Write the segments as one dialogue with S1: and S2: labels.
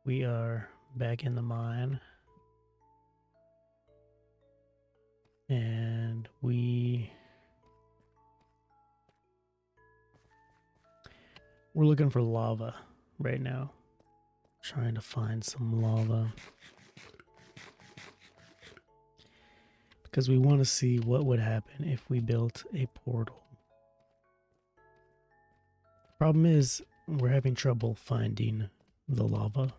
S1: We are back in the mine. And we're looking for lava right now. Trying to find some lava. Because we want to see what would happen if we built a portal. Problem is, we're having trouble finding the lava.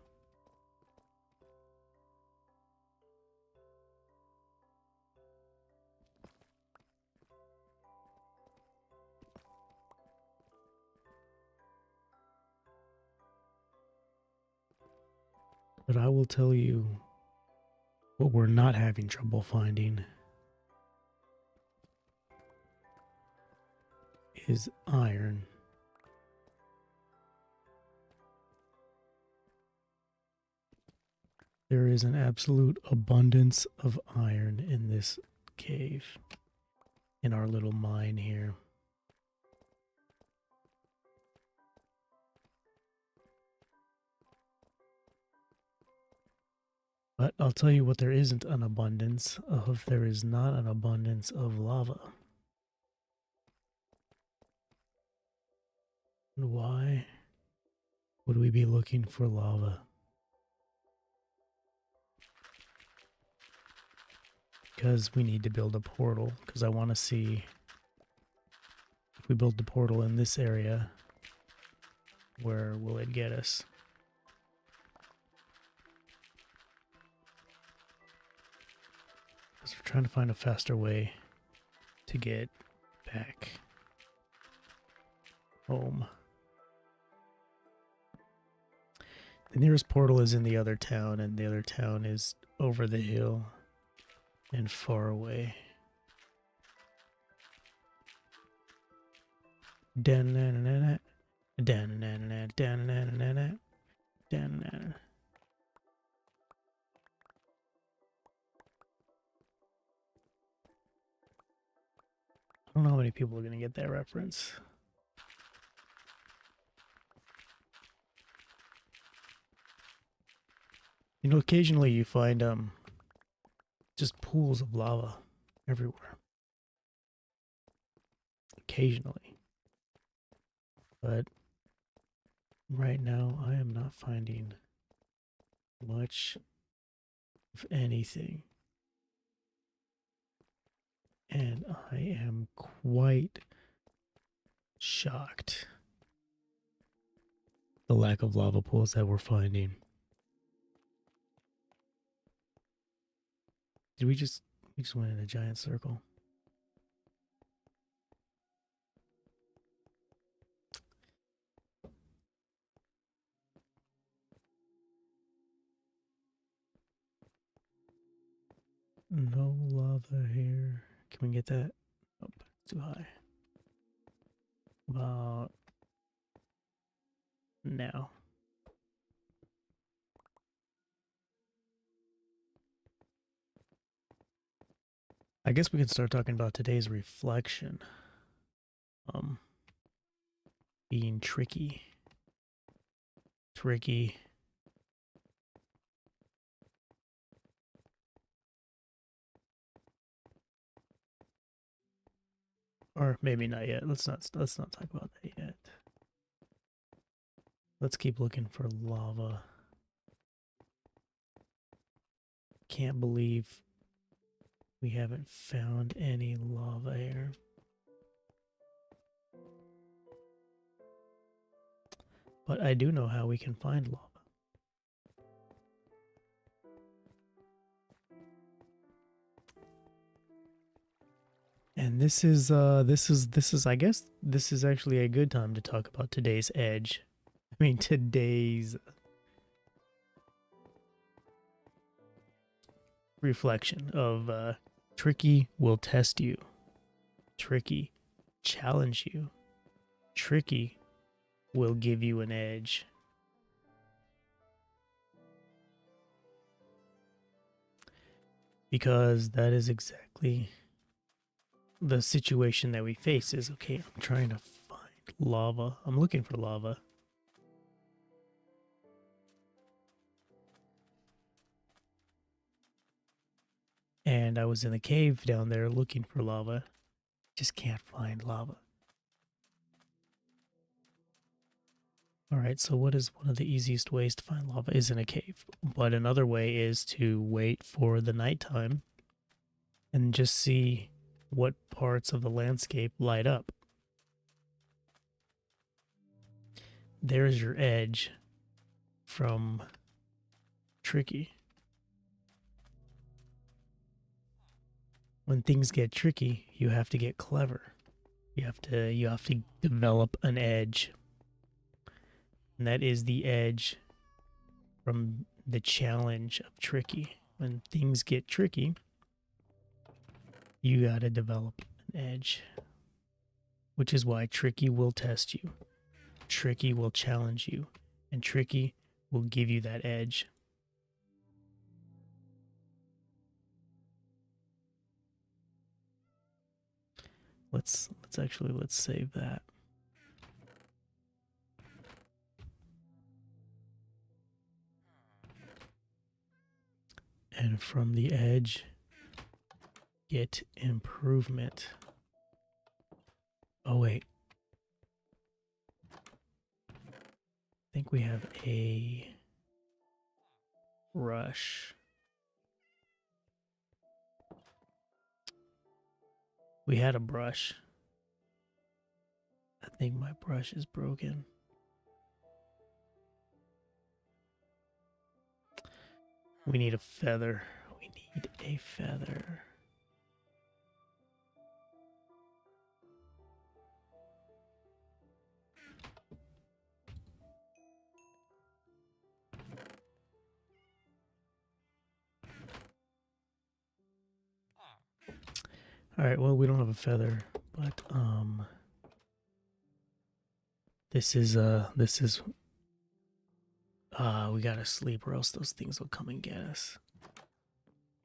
S1: But I will tell you what we're not having trouble finding is iron. There is an absolute abundance of iron in this cave, in our little mine here. But I'll tell you what there isn't an abundance of. There is not an abundance of lava. And why would we be looking for lava? Because we need to build a portal. Because I want to see if we build the portal in this area, where will it get us? Because we're trying to find a faster way to get back home. The nearest portal is in the other town, and the other town is over the hill and far away. Dan-na-na-na-na. Dan-na-na-na-na. Dan-na-na-na-na. Dan-na-na. I don't know how many people are going to get that reference. You know, occasionally you find just pools of lava everywhere. Occasionally. But right now I am not finding much of anything. And I am quite shocked the lack of lava pools that we're finding. Did we just went in a giant circle? No lava here. Can we get that? Oh, it's too high. About now. I guess we can start talking about today's reflection. Being tricky. Tricky. Or maybe not yet. Let's not talk about that yet. Let's keep looking for lava. Can't believe we haven't found any lava here. But I do know how we can find lava. And this is I guess this is actually a good time to talk about today's edge. I mean today's reflection of Tricky will test you. Tricky challenge you. Tricky will give you an edge. Because that is exactly the situation that we face. Is okay, I'm trying to find lava. I'm looking for lava. And I was in the cave down there looking for lava. Just can't find lava. All right, so what is one of the easiest ways to find lava? Is in a cave. But another way is to wait for the nighttime and just see what parts of the landscape light up. There's your edge from tricky. When things get tricky, you have to get clever. You have to develop an edge. And that is the edge from the challenge of tricky. When things get tricky, you got to develop an edge. Which is why tricky will test you. Tricky will challenge you. And tricky will give you that edge. Let's save that. And from the edge, get improvement. Oh wait. I think we have a rush. We had a brush. I think my brush is broken. We need a feather. We need a feather. All right, well, we don't have a feather, but this is we gotta sleep or else those things will come and get us.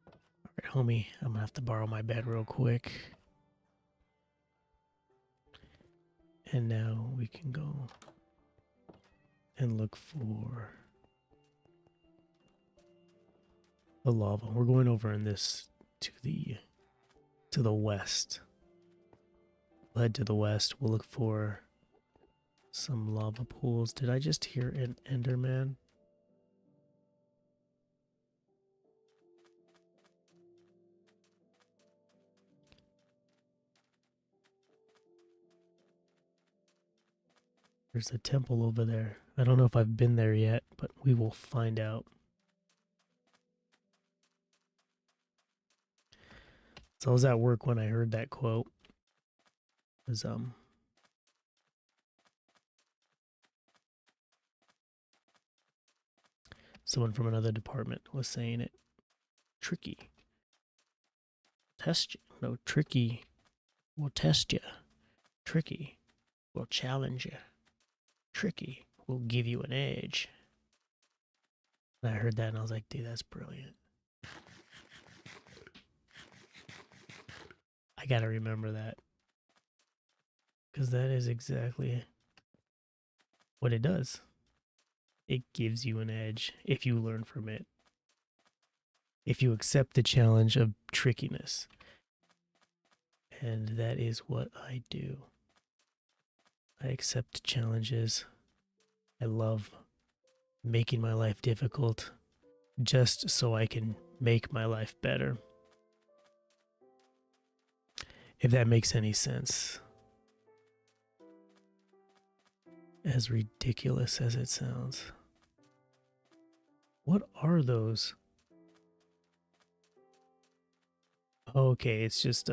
S1: All right, homie, I'm gonna have to borrow my bed real quick. And now we can go and look for the lava. We're going over in this to the west. We'll head to the west. We'll look for some lava pools. Did I just hear an Enderman? There's a temple over there. I don't know if I've been there yet, but we will find out. So I was at work when I heard that quote. It was someone from another department was saying it. Tricky. Test you. No, tricky will test you. Tricky will challenge you. Tricky will give you an edge. And I heard that and I was like, dude, that's brilliant. I gotta remember that. Because that is exactly what it does. It gives you an edge if you learn from it. If you accept the challenge of trickiness. And that is what I do. I accept challenges. I love making my life difficult just so I can make my life better. If that makes any sense. As ridiculous as it sounds. What are those? Okay, it's just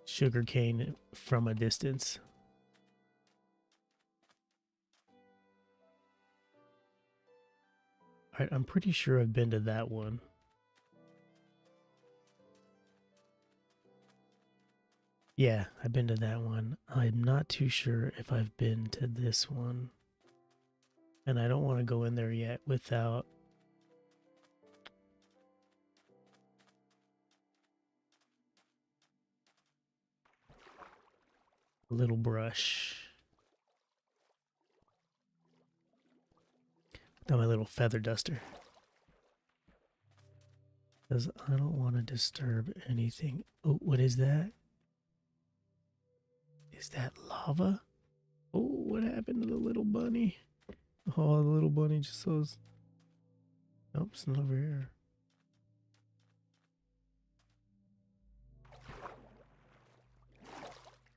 S1: sugar cane from a distance. Alright, I'm pretty sure I've been to that one. Yeah, I've been to that one. I'm not too sure if I've been to this one. And I don't want to go in there yet without a little brush. Got my little feather duster. Because I don't want to disturb anything. Oh, what is that? Is that lava? Oh, what happened to the little bunny? Oh, the little bunny just saws. Nope, it's not over here.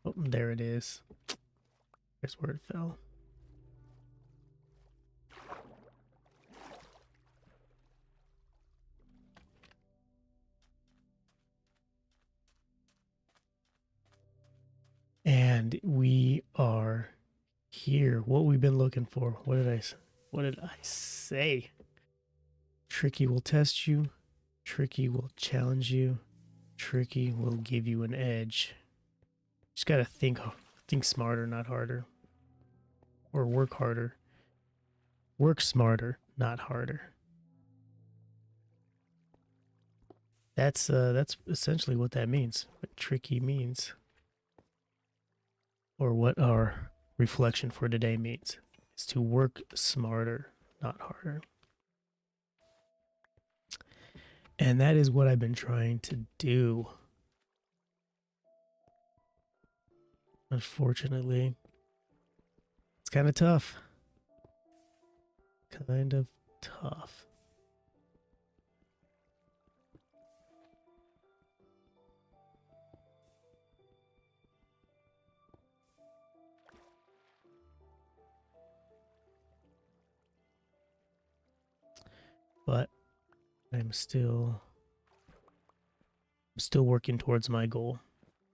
S1: Oh, there it is. Guess where it fell. And we are here. What we've been looking for. What did I say? Tricky will test you. Tricky will challenge you. Tricky will give you an edge. Just gotta think smarter, not harder. Or work harder. Work smarter, not harder. That's essentially what that means. What tricky means. Or what our reflection for today means. Is to work smarter, not harder. And that is what I've been trying to do. Unfortunately, it's kind of tough. Kind of tough. But I'm still working towards my goal.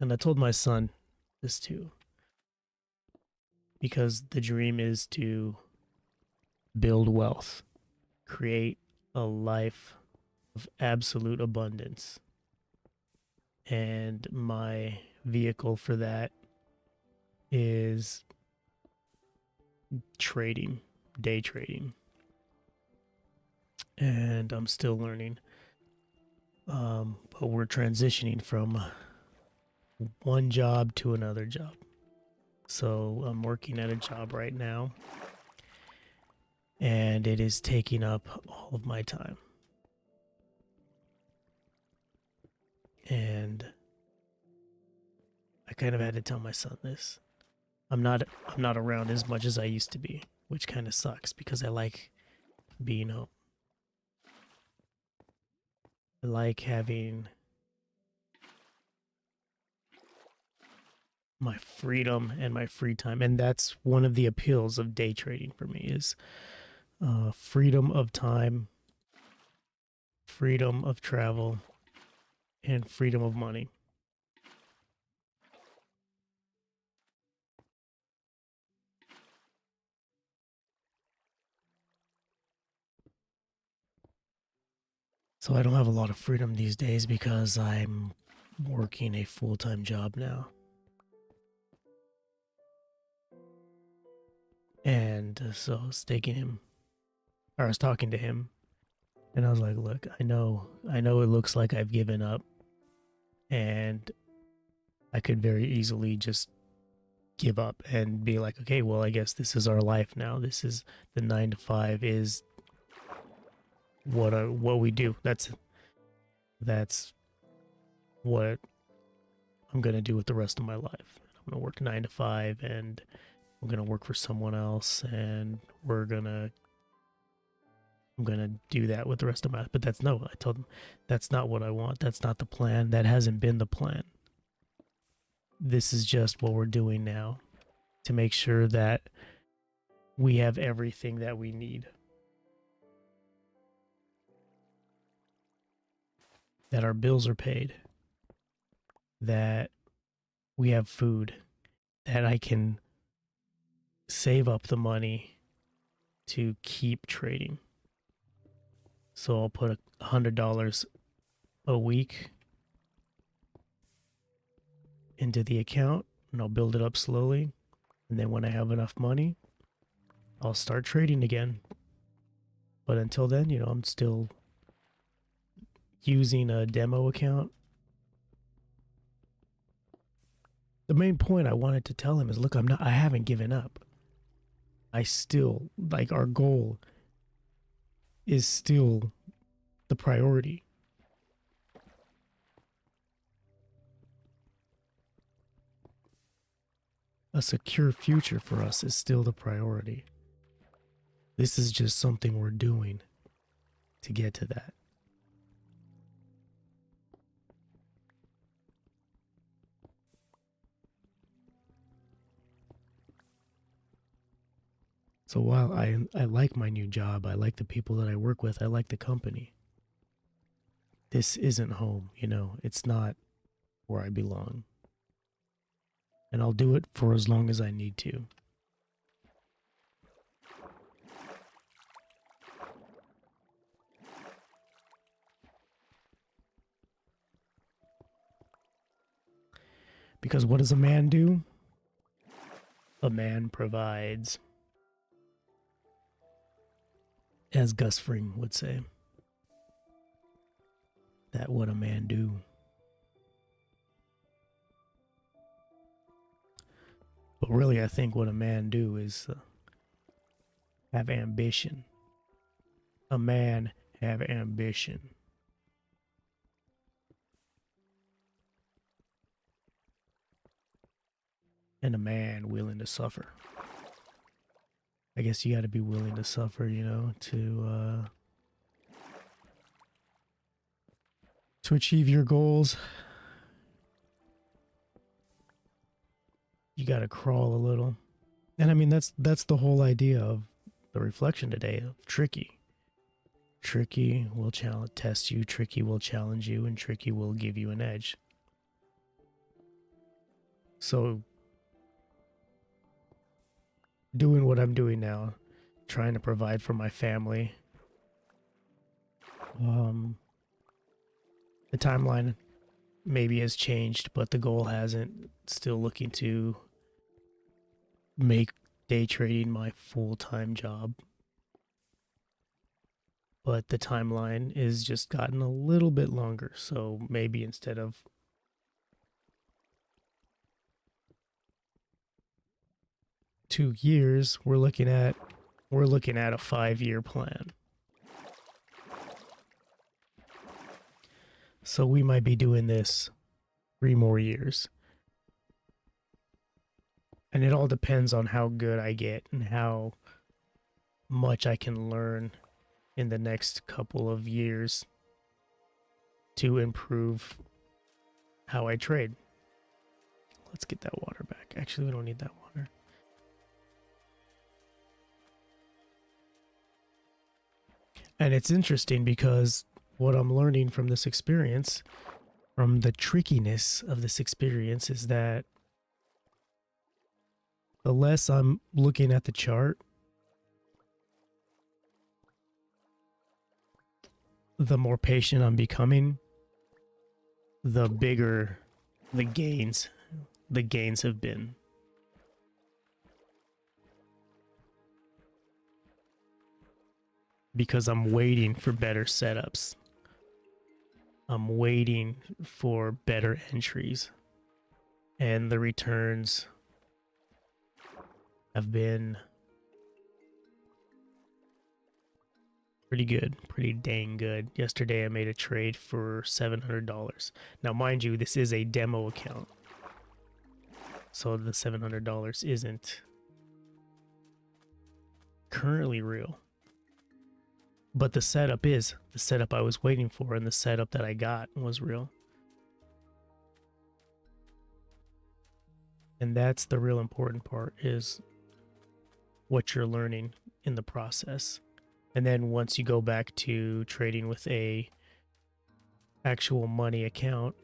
S1: And I told my son this too. Because the dream is to build wealth, create a life of absolute abundance. And my vehicle for that is trading, day trading. And I'm still learning. But we're transitioning from one job to another job. So I'm working at a job right now, and it is taking up all of my time. And I kind of had to tell my son this. I'm not around as much as I used to be, which kind of sucks because I like being home. I like having my freedom and my free time, and that's one of the appeals of day trading for me is freedom of time, freedom of travel, and freedom of money. So I don't have a lot of freedom these days because I'm working a full-time job now. And so I was talking to him, and I was like, look, I know it looks like I've given up, and I could very easily just give up and be like, okay, well, I guess this is our life now. This is the 9 to 5 is what we do. That's what I'm going to do with the rest of my life. I'm going to work 9 to 5 and I'm going to work for someone else and I'm going to do that with the rest of my life. But I told him that's not what I want. That's not the plan. That hasn't been the plan. This is just what we're doing now to make sure that we have everything that we need. That our bills are paid. That we have food. That I can save up the money to keep trading. So I'll put $100 a week into the account and I'll build it up slowly. And then when I have enough money, I'll start trading again. But until then, I'm still using a demo account. The main point I wanted to tell him is, look, I haven't given up. I still, like, our goal is still the priority. A secure future for us is still the priority. This is just something we're doing to get to that. So while I like my new job, I like the people that I work with, I like the company, this isn't home, you know? It's not where I belong. And I'll do it for as long as I need to. Because what does a man do? A man provides. As Gus Fring would say. That what a man do. But really, I think what a man do is have ambition. A man have ambition. And a man willing to suffer. I guess you got to be willing to suffer, you know, to achieve your goals. You got to crawl a little. And I mean, that's the whole idea of the reflection today of Tricky. Tricky will test you, Tricky will challenge you, and Tricky will give you an edge. So doing what I'm doing now, trying to provide for my family. The timeline maybe has changed, but the goal hasn't. Still looking to make day trading my full-time job. But the timeline is just gotten a little bit longer, so maybe instead of two years, we're looking at a 5-year plan. So we might be doing this 3 more years. And it all depends on how good I get and how much I can learn in the next couple of years to improve how I trade. Let's get that water back. Actually, we don't need that water. And it's interesting because what I'm learning from this experience, from the trickiness of this experience, is that the less I'm looking at the chart, the more patient I'm becoming, the bigger the gains have been. Because I'm waiting for better setups. I'm waiting for better entries. And the returns have been pretty good, pretty dang good. Yesterday I made a trade for $700. Now, mind you, this is a demo account. So the $700 isn't currently real. But the setup is. The setup I was waiting for and the setup that I got was real. And that's the real important part, is what you're learning in the process. And then once you go back to trading with a actual money account,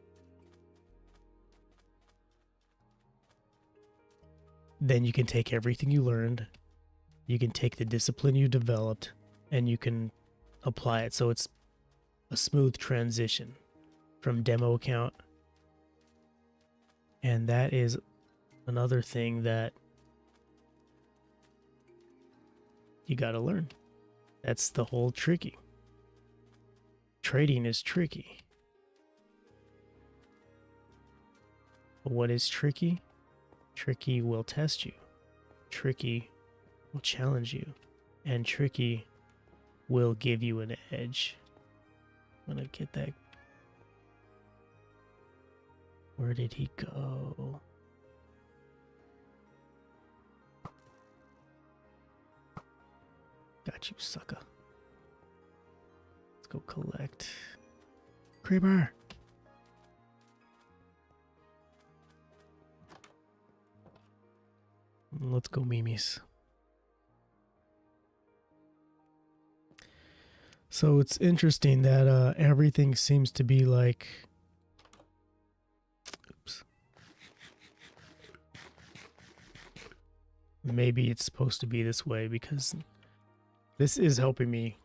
S1: then you can take everything you learned, you can take the discipline you developed, and you can apply it. So it's a smooth transition from demo account. And that is another thing that you got to learn. That's the whole tricky. Trading is tricky. But what is tricky? Tricky will test you. Tricky will challenge you. And tricky will give you an edge. I'm gonna get that. Where did he go? Got you, sucker. Let's go collect. Creeper! Let's go, Mimis. So it's interesting that everything seems to be like... Oops. Maybe it's supposed to be this way because this is helping me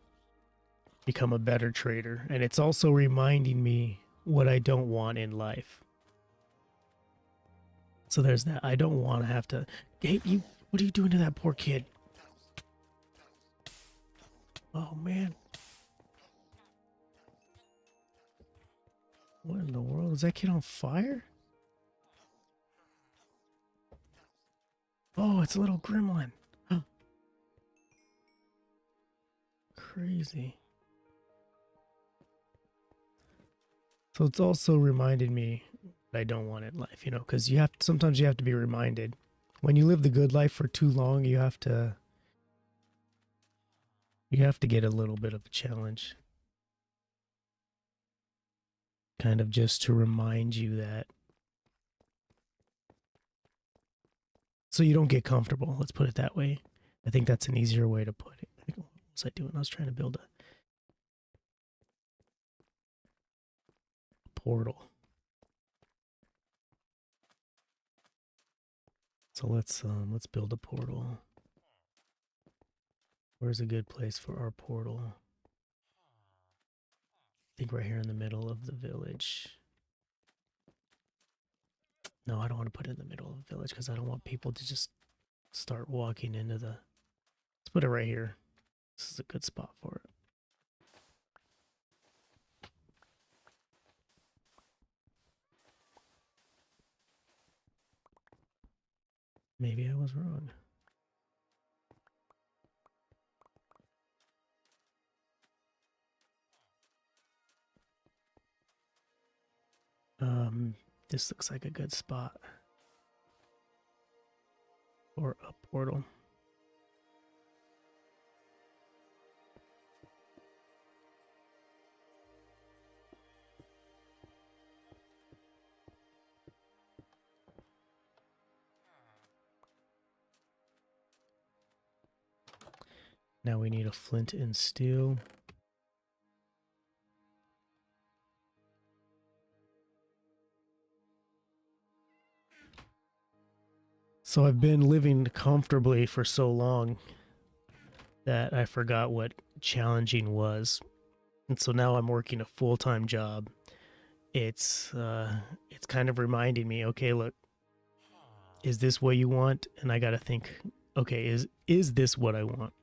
S1: become a better trader. And it's also reminding me what I don't want in life. So there's that. I don't want to have to... Hey, you... What are you doing to that poor kid? Oh, man. What in the world? Is that kid on fire? Oh, it's a little gremlin. Huh. Crazy. So it's also reminded me that I don't want in life, you know, because sometimes you have to be reminded. When you live the good life for too long, you have to get a little bit of a challenge. Kind of just to remind you that. So you don't get comfortable, let's put it that way. I think that's an easier way to put it. What was I doing? I was trying to build a portal. So let's build a portal. Where's a good place for our portal? I think right here in the middle of the village. No, I don't want to put it in the middle of the village because I don't want people to just start walking into the... Let's put it right here. This is a good spot for it. Maybe I was wrong. This looks like a good spot for a portal. Now we need a flint and steel. So I've been living comfortably for so long that I forgot what challenging was. And so now I'm working a full-time job. It's kind of reminding me, okay, look, is this what you want? And I got to think, okay, is this what I want?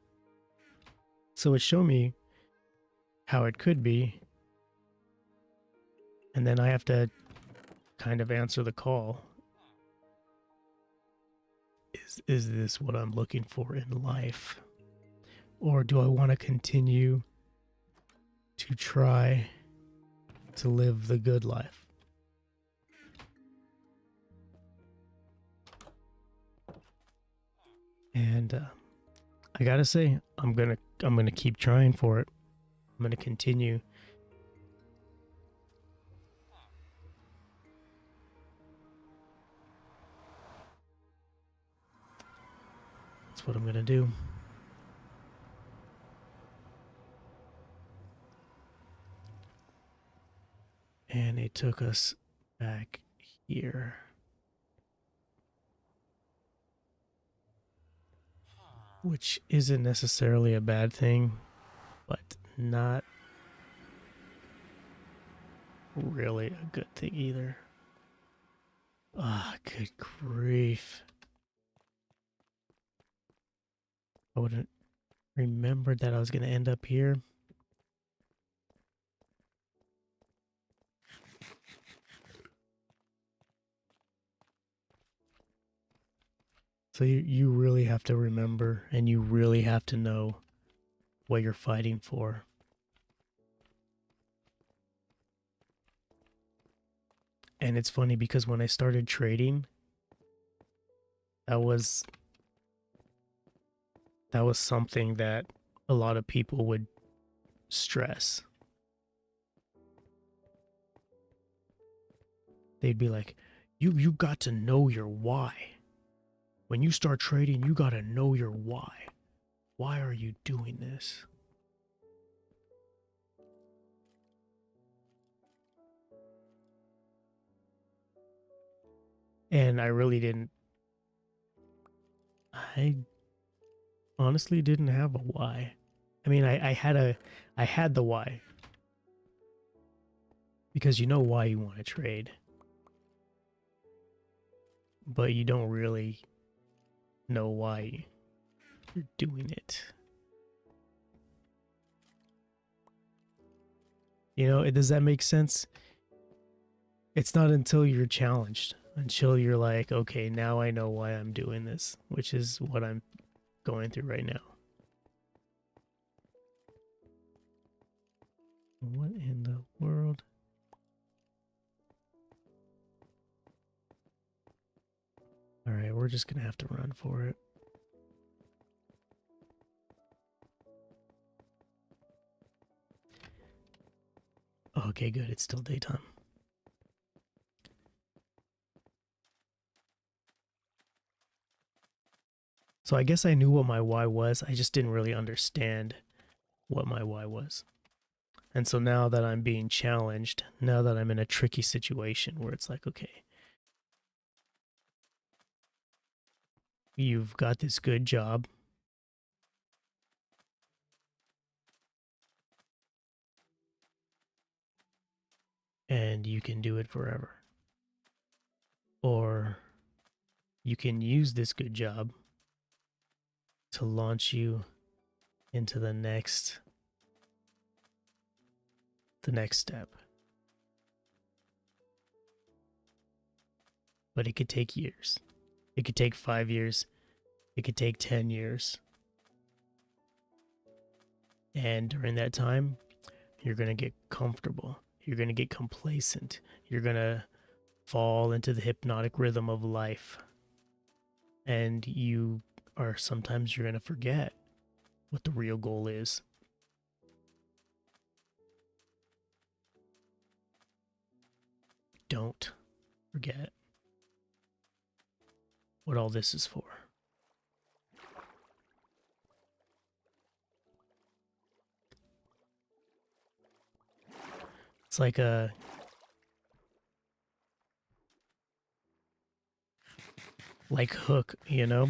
S1: So it showed me how it could be. And then I have to kind of answer the call. Is this what I'm looking for in life? Or do I want to continue to try to live the good life? And I gotta say, I'm gonna keep trying for it. I'm gonna continue. That's what I'm gonna do. And it took us back here. Which isn't necessarily a bad thing, but not really a good thing either. Ah, good grief. I wouldn't remembered that I was going to end up here. So you really have to remember, and you really have to know what you're fighting for. And it's funny because when I started trading, that was something that a lot of people would stress. They'd be like, you got to know your why. When you start trading, you got to know your why. Why are you doing this? And I really didn't. I honestly didn't have a why. I mean, I had the why. Because you know why you want to trade. But you don't really know why you're doing it. You know, does that make sense? It's not until you're challenged, until you're like, okay, now I know why I'm doing this, which is what I'm going through right now. What in the world? All right, we're just going to have to run for it. Okay, good. It's still daytime. So I guess I knew what my why was. I just didn't really understand what my why was. And so now that I'm being challenged, now that I'm in a tricky situation where it's like, okay, you've got this good job. And you can do it forever. Or you can use this good job to launch you into the next step. But it could take years. It could take 5 years. It could take 10 years. And during that time, you're going to get comfortable. You're going to get complacent. You're going to fall into the hypnotic rhythm of life. And sometimes you're going to forget what the real goal is. Don't forget what all this is for. It's like Hook, you know?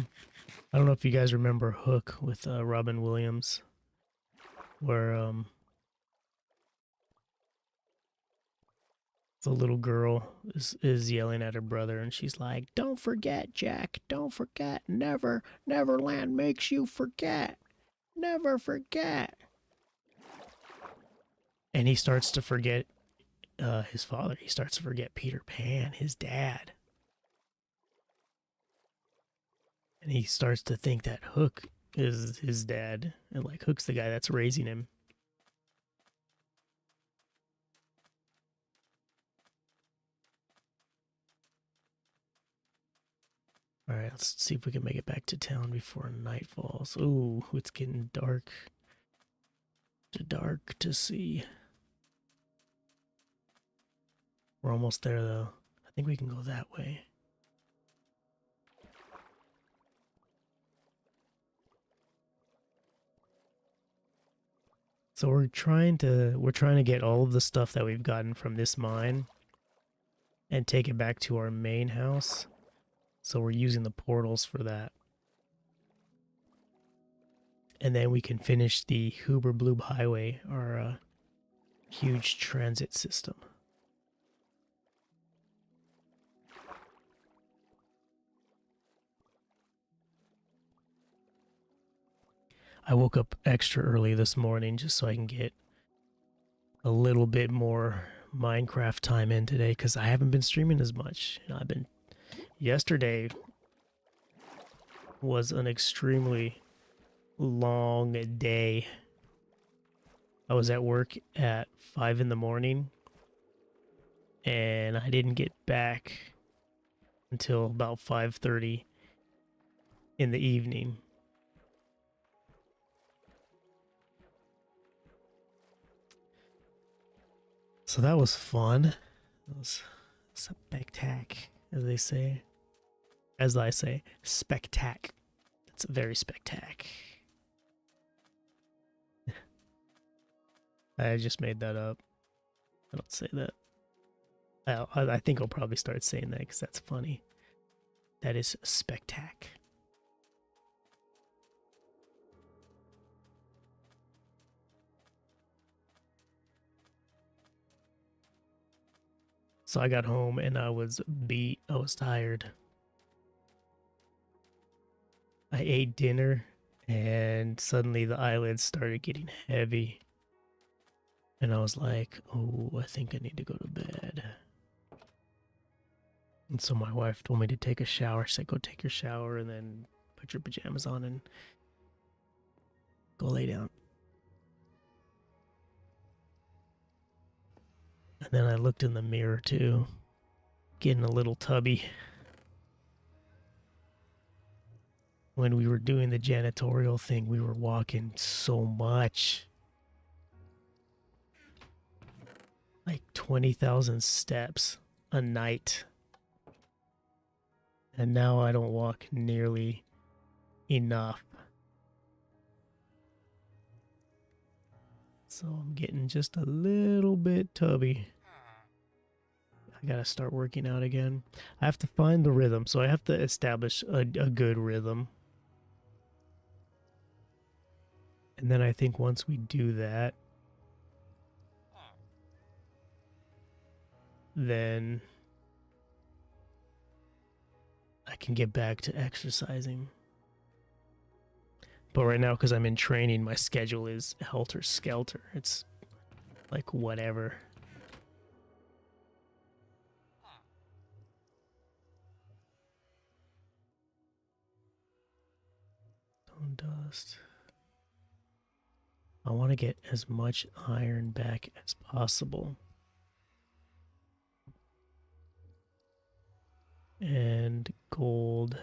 S1: I don't know if you guys remember Hook with Robin Williams, where the little girl is yelling at her brother, and she's like, "Don't forget, Jack. Don't forget. Neverland makes you forget. Never forget." And he starts to forget his father. He starts to forget Peter Pan, his dad. And he starts to think that Hook is his dad, and like Hook's the guy that's raising him. All right, let's see if we can make it back to town before night falls. Ooh, it's getting dark. Too dark to see. We're almost there, though. I think we can go that way. So we're trying to get all of the stuff that we've gotten from this mine and take it back to our main house. So we're using the portals for that. And then we can finish the Huber Blue Highway, our huge transit system. I woke up extra early this morning just so I can get a little bit more Minecraft time in today because I haven't been streaming as much. Yesterday was an extremely long day I was at work at 5 in the morning and I didn't get back until about 5:30 in the evening. So that was fun. That was spectac, as they say. As I say, spectac. It's very spectac. I just made that up. I don't say that. I think I'll probably start saying that because that's funny. That is spectac. So I got home and I was beat. I was tired. I ate dinner and suddenly the eyelids started getting heavy. And I was like, oh, I think I need to go to bed. And so my wife told me to take a shower. She said, go take your shower and then put your pajamas on and go lay down. And then I looked in the mirror too, getting a little tubby. When we were doing the janitorial thing, we were walking so much. Like 20,000 steps a night. And now I don't walk nearly enough. So I'm getting just a little bit tubby. I gotta start working out again. I have to find the rhythm, so I have to establish a good rhythm. And then I think once we do that, then I can get back to exercising. But right now, because I'm in training, my schedule is helter skelter. It's like whatever. Stone dust. I want to get as much iron back as possible. And gold.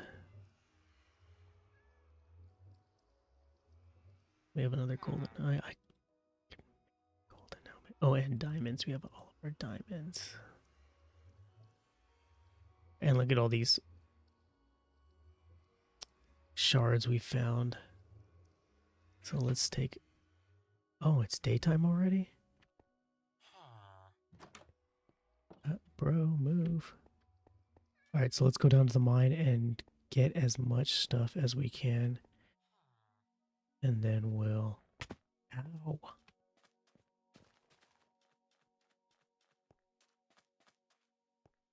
S1: We have another golden. Golden helmet. Oh, and diamonds. We have all of our diamonds. And look at all these shards we found. So let's take. Oh, it's daytime already? Bro, move. Alright, so let's go down to the mine and get as much stuff as we can. And then we'll. Ow.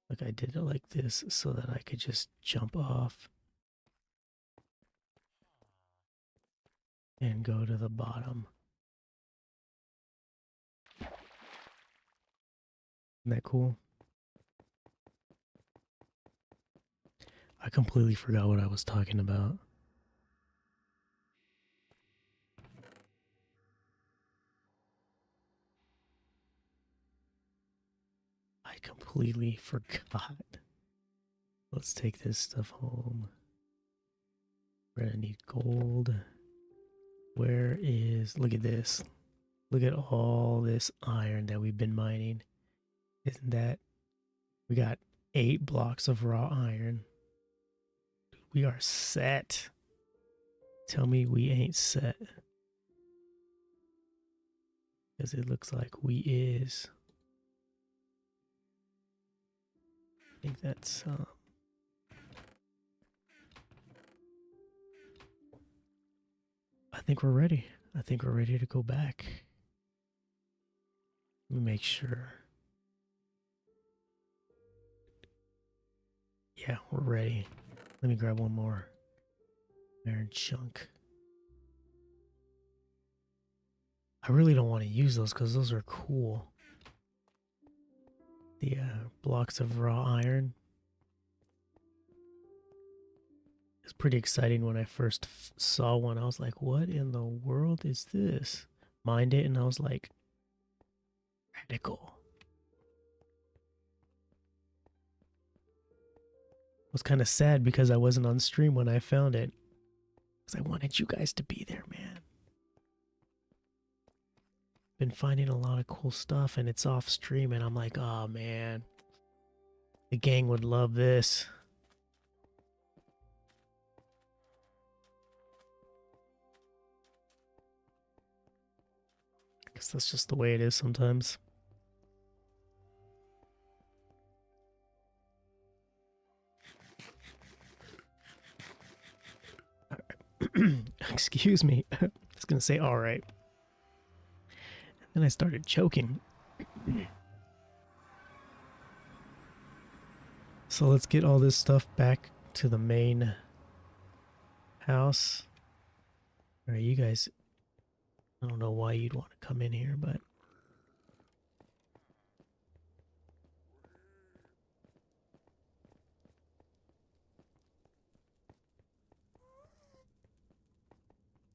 S1: Look, I did it like this so that I could just jump off and go to the bottom. Isn't that cool? I completely forgot what I was talking about. I completely forgot. Let's take this stuff home. We're gonna need gold. Where is... Look at this. Look at all this iron that we've been mining. Isn't that... We got 8 blocks of raw iron. We are set. Tell me we ain't set. Because it looks like we is. I think that's... I think we're ready. I think we're ready to go back. Let me make sure. Yeah, we're ready. Let me grab one more iron chunk. I really don't want to use those because those are cool. The blocks of raw iron. It's pretty exciting when I first saw one. I was like, what in the world is this? mined it, and I was like, radical. I was kind of sad because I wasn't on stream when I found it. Because I wanted you guys to be there, man. Been finding a lot of cool stuff, and it's off stream, and I'm like, oh man, the gang would love this. I guess that's just the way it is sometimes. Excuse me. I was gonna say all right. And then I started choking. So let's get all this stuff back to the main house. All right, you guys, I don't know why you'd want to come in here, but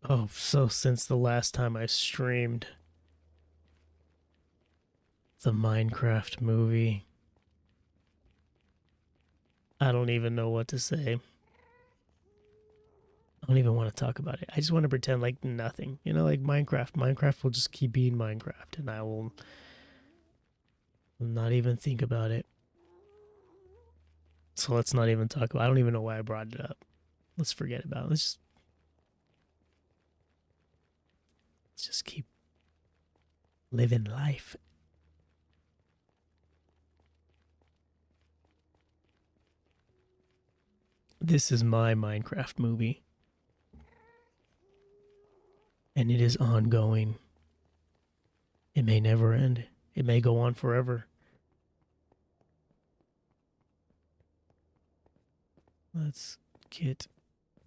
S1: oh, so since the last time I streamed the Minecraft movie, I don't even know what to say. I don't even want to talk about it. I just want to pretend like nothing. You know, like Minecraft. Minecraft will just keep being Minecraft, and I will not even think about it. So let's not even talk about it. I don't even know why I brought it up. Let's forget about it. Let's just keep living life. This is my Minecraft movie. And it is ongoing. It may never end. It may go on forever. Let's get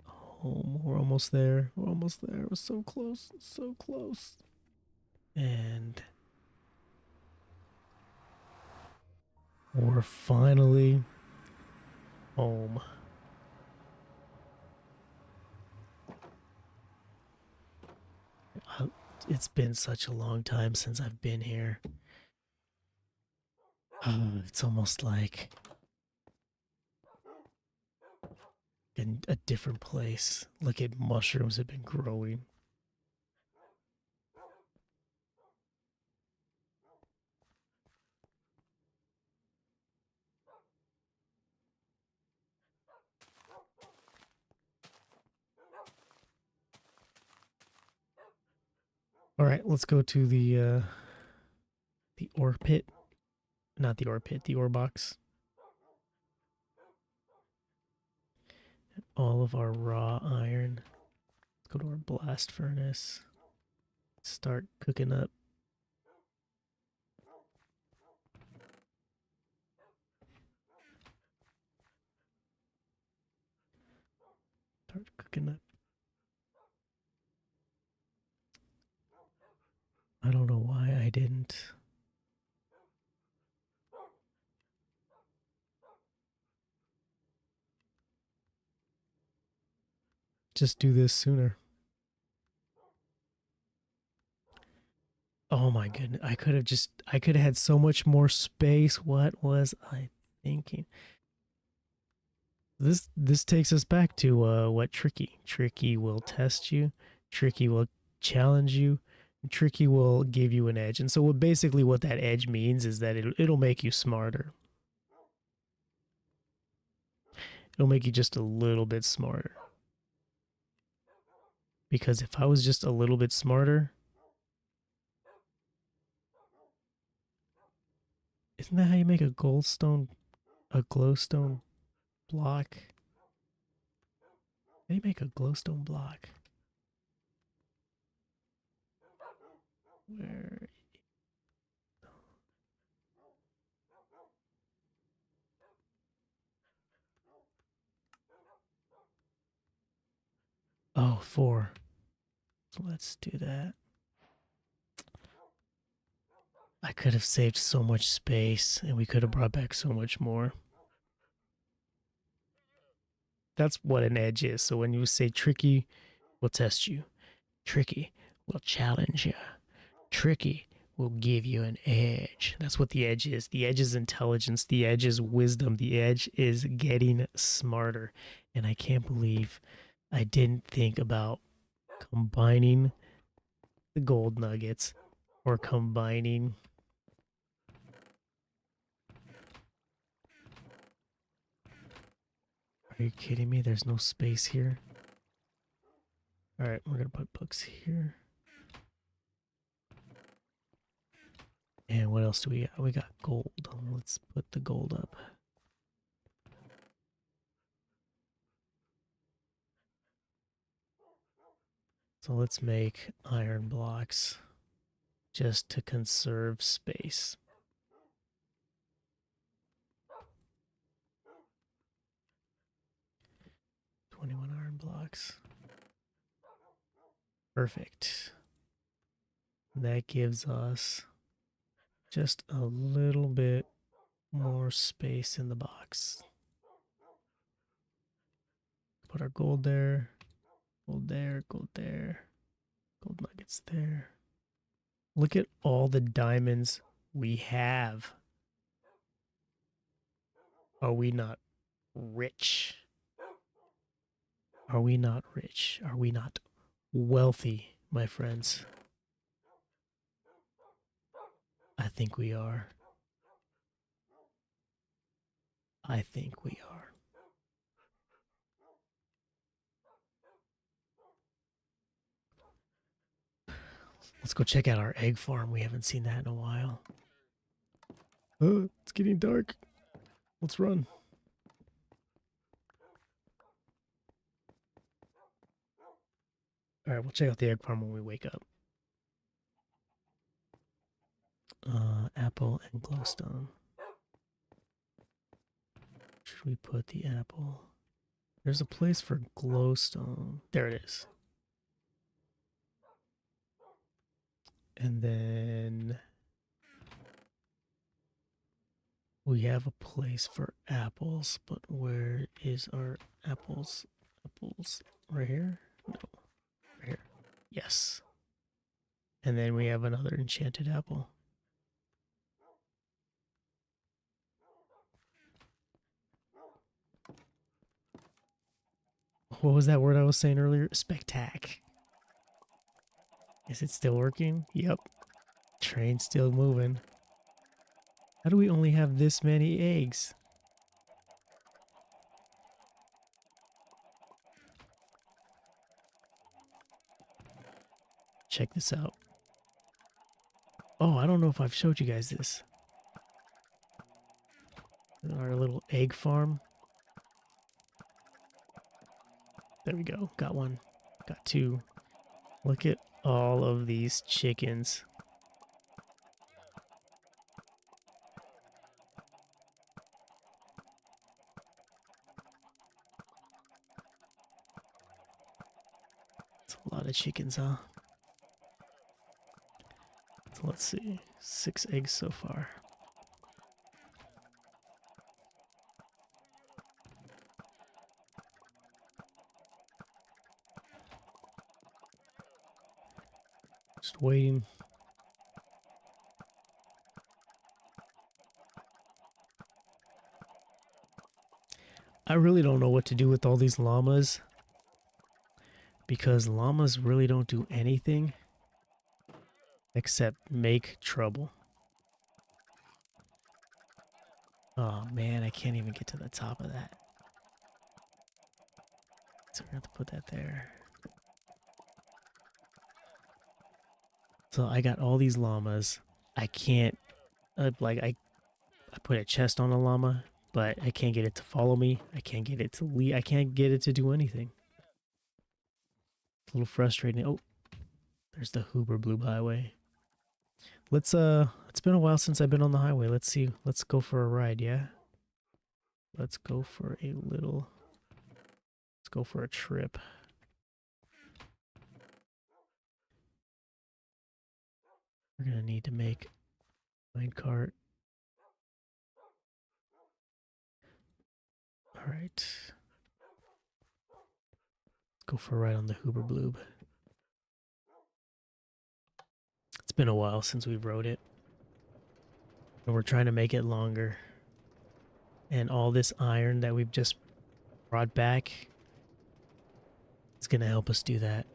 S1: home. We're almost there. We're almost there. We're so close. So close. And we're finally home. It's been such a long time since I've been here. It's almost like in a different place. Look at mushrooms have been growing. All right, let's go to the ore pit. Not the ore pit, the ore box. All of our raw iron. Let's go to our blast furnace. Start cooking up. Start cooking up. I don't know why I didn't. Just do this sooner. Oh my goodness. I could have had so much more space. What was I thinking? This takes us back to what Tricky will test you, Tricky will challenge you, Tricky will give you an edge. And so basically what that edge means is that it'll make you smarter. It'll make you just a little bit smarter. Because if I was just a little bit smarter, isn't that how you make a glowstone block? They make a glowstone block. Where? Oh, 4. So let's do that. I could have saved so much space and we could have brought back so much more. That's what an edge is. So when you say Tricky will test you, Tricky will challenge you, Tricky will give you an edge. That's what the edge is. The edge is intelligence. The edge is wisdom. The edge is getting smarter. And I can't believe I didn't think about combining the gold nuggets or combining. Are you kidding me? There's no space here. All right, we're going to put books here. And what else do we got? We got gold. Let's put the gold up. So let's make iron blocks just to conserve space. Iron blocks. Perfect. That gives us just a little bit more space in the box. Put our gold there, gold there, gold there, gold nuggets there. Look at all the diamonds we have. Are we not rich? Are we not rich? Are we not wealthy, my friends? I think we are. I think we are. Let's go check out our egg farm. We haven't seen that in a while. It's getting dark. Let's run. All right, we'll check out the egg farm when we wake up. Apple and glowstone. Should we put the apple? There's a place for glowstone. There it is. And then we have a place for apples, but where is our apples? Apples right here? No, right here. Yes. And then we have another enchanted apple. What was that word I was saying earlier? Spectac. Is it still working? Yep. Train's still moving. How do we only have this many eggs? Check this out. Oh, I don't know if I've showed you guys this. Our little egg farm. There we go. Got one. Got two. Look at all of these chickens. It's a lot of chickens, huh? So let's see. 6 eggs so far. Just waiting. I really don't know what to do with all these llamas, because llamas really don't do anything except make trouble. Oh man, I can't even get to the top of that. So we're gonna have to put that there. So I got all these llamas. I can't, I put a chest on a llama, but I can't get it to follow me. I can't get it to lead. I can't get it to do anything. It's a little frustrating. Oh, there's the Hoover Blue Highway. It's been a while since I've been on the highway. Let's see. Let's go for a ride, yeah? Let's go for a trip. We're gonna need to make a minecart. All right. Let's go for a ride on the Hoover Bloob. been a while since we wrote it. And we're trying to make it longer. And all this iron that we've just brought back is going to help us do that.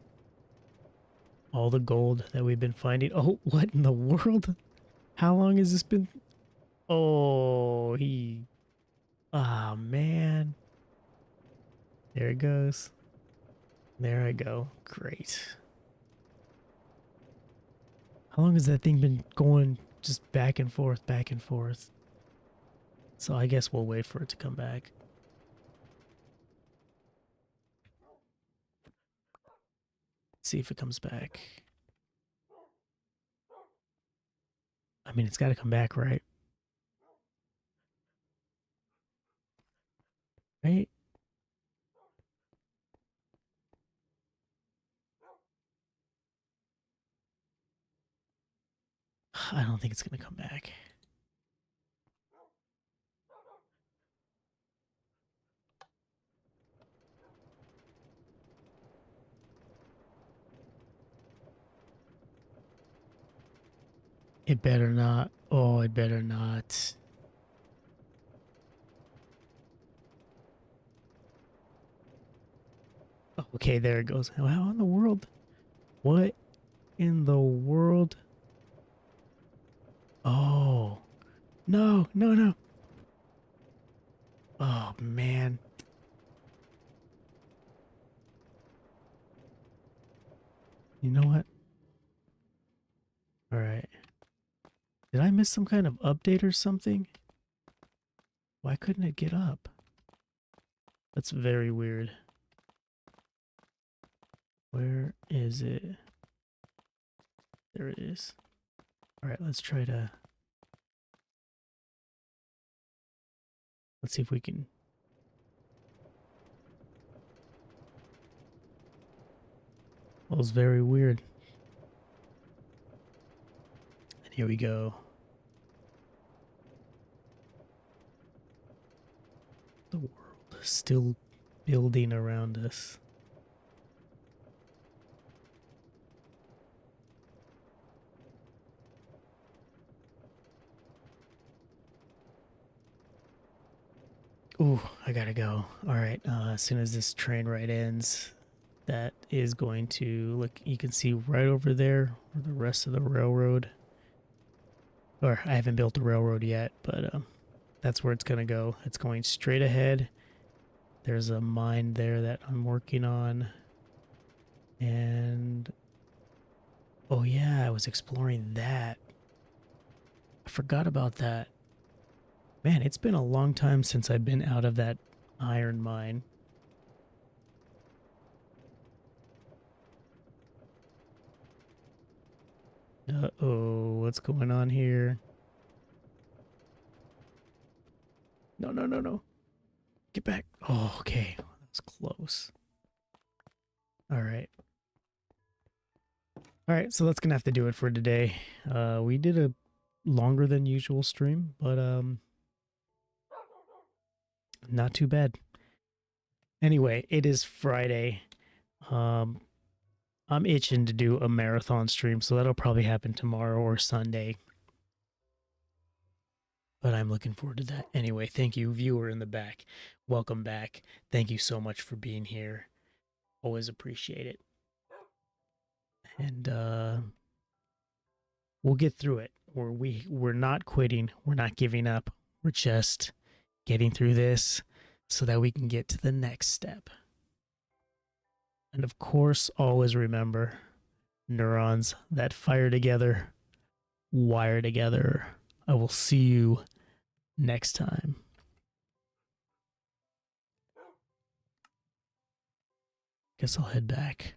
S1: All the gold that we've been finding. Oh, what in the world? How long has this been? Oh, ah, man. There it goes. There I go. Great. How long has that thing been going just back and forth, back and forth? So I guess we'll wait for it to come back. See if it comes back. I mean, it's got to come back, right? Right? I don't think it's going to come back. It better not. Oh, it better not. Oh, okay, there it goes. How in the world? What in the world? Oh. No, no, no. Oh, man. You know what? All right. Did I miss some kind of update or something? Why couldn't it get up? That's very weird. Where is it? There it is. All right, let's try to... Let's see if we can... Well, it's very weird. And here we go. The world is still building around us. Ooh, I gotta go. All right, as soon as this train ride ends, that is going to look. You can see right over there where the rest of the railroad. Or I haven't built the railroad yet, but that's where it's gonna go. It's going straight ahead. There's a mine there that I'm working on, and oh yeah, I was exploring that. I forgot about that. Man, it's been a long time since I've been out of that iron mine. Uh-oh, what's going on here? No, no, no, no. Get back. Oh, okay. That was close. All right. All right, so that's going to have to do it for today. We did a longer than usual stream, but not too bad. Anyway, it is Friday. I'm itching to do a marathon stream, so that'll probably happen tomorrow or Sunday. But I'm looking forward to that. Anyway, thank you, viewer in the back. Welcome back. Thank you so much for being here. Always appreciate it. And we'll get through it. We're not quitting. We're not giving up. We're just getting through this so that we can get to the next step. And of course, always remember, neurons that fire together, wire together. I will see you next time. Guess I'll head back.